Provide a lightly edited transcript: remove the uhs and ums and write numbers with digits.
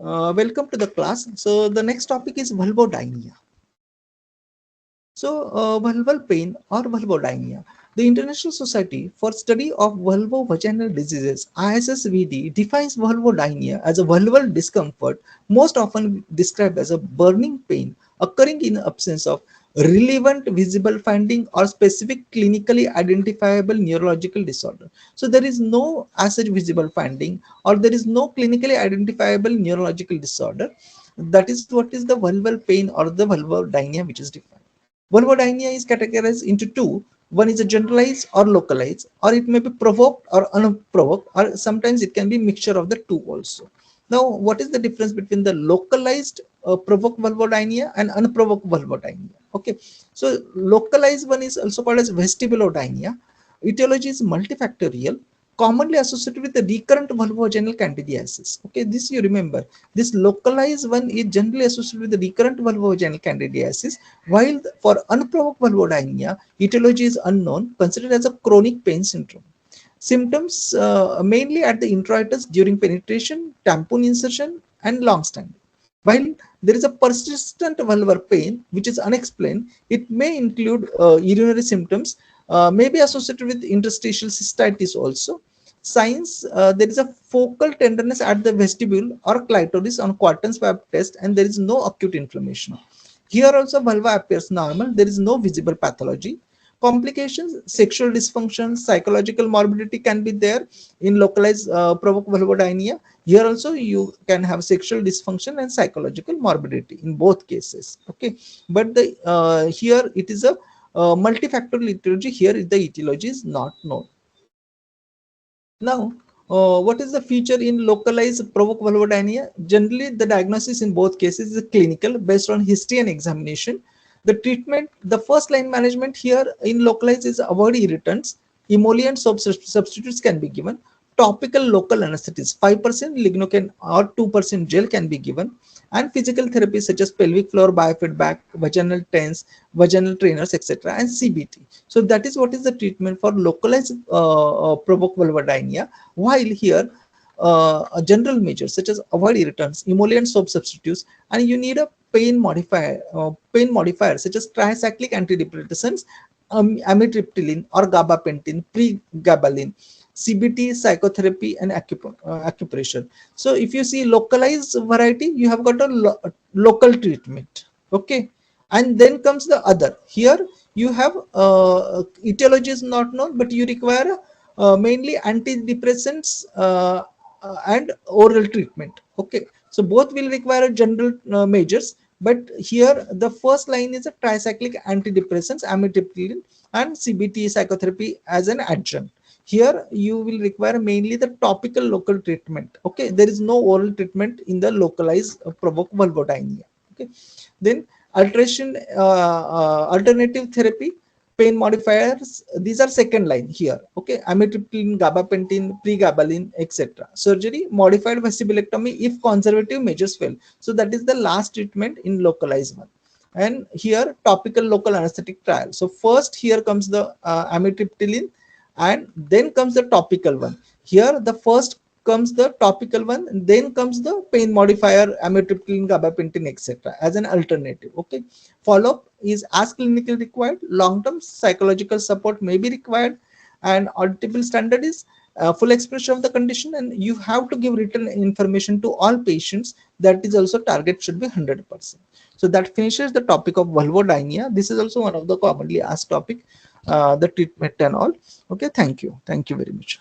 Welcome to the class. So the next topic is vulvodynia. So vulval pain or vulvodynia. The International Society for Study of Vulvovaginal Diseases (ISSVD) defines vulvodynia as a vulval discomfort, most often described as a burning pain occurring in absence of relevant visible finding or specific clinically identifiable neurological disorder. So there is no as such visible finding or there is no clinically identifiable neurological disorder. That is what is the vulval pain or the vulvodynia which is defined. Vulvodynia is categorized into two. One is a generalized or localized, or it may be provoked or unprovoked, or sometimes it can be mixture of the two also. Now, what is the difference between the localized provoked vulvodynia and unprovoked vulvodynia? Okay, so localized one is also called as vestibulodynia. Etiology is multifactorial, commonly associated with the recurrent vulvovaginal candidiasis. Okay, this you remember. This localized one is generally associated with the recurrent vulvovaginal candidiasis, while for unprovoked vulvodynia, etiology is unknown, considered as a chronic pain syndrome. Symptoms mainly at the introitus during penetration, tampon insertion, and long standing. While there is a persistent vulvar pain which is unexplained, it may include urinary symptoms, may be associated with interstitial cystitis also. Signs, there is a focal tenderness at the vestibule or clitoris on Quartan swab test, and there is no acute inflammation. Here also vulva appears normal, there is no visible pathology. Complications, sexual dysfunction, psychological morbidity can be there in localized provoked vulvodynia. Here also you can have sexual dysfunction and psychological morbidity in both cases. Okay, but the here it is a multifactorial etiology. Here the etiology is not known. Now, what is the feature in localized provoked vulvodynia? Generally, the diagnosis in both cases is clinical based on history and examination. The treatment, the first line management here in localized is avoid irritants. Emollient substitutes can be given. Topical local anesthetics, 5% lignocaine or 2% gel can be given. And physical therapies such as pelvic floor biofeedback, vaginal TENS, vaginal trainers, etc. and CBT. So that is what is the treatment for localized provoked vulvodynia. While here, general measures such as avoid irritants, emollient soap substitutes, and you need a pain modifier such as tricyclic antidepressants, amitriptyline or gabapentin, pregabalin, CBT, psychotherapy, and acupressure. So if you see localized variety, you have got a local treatment. Okay, and then comes the other. Here you have etiology is not known, but you require mainly antidepressants and oral treatment. Okay, so both will require general measures, but here the first line is a tricyclic antidepressants, amitriptyline, and CBT psychotherapy as an adjunct. Here you will require mainly the topical local treatment. Okay, there is no oral treatment in the localized provoked vulvodynia. Okay, then alternative therapy, pain modifiers, these are second line here. Okay, amitriptyline, gabapentin, pregabalin, etc. Surgery, modified vestibulectomy if conservative measures fail. So that is the last treatment in localized one. And here topical local anesthetic trial. So first here comes the amitriptyline, and then comes the topical one. Here the first comes the topical one, then comes the pain modifier, amitriptyline, gabapentin, etc. as an alternative. Okay, follow-up is as clinically required. Long-term psychological support may be required, and auditable standard is full expression of the condition, and you have to give written information to all patients. That is also target should be 100%. So that finishes the topic of vulvodynia. This is also one of the commonly asked topic, the treatment and all. Okay, thank you very much.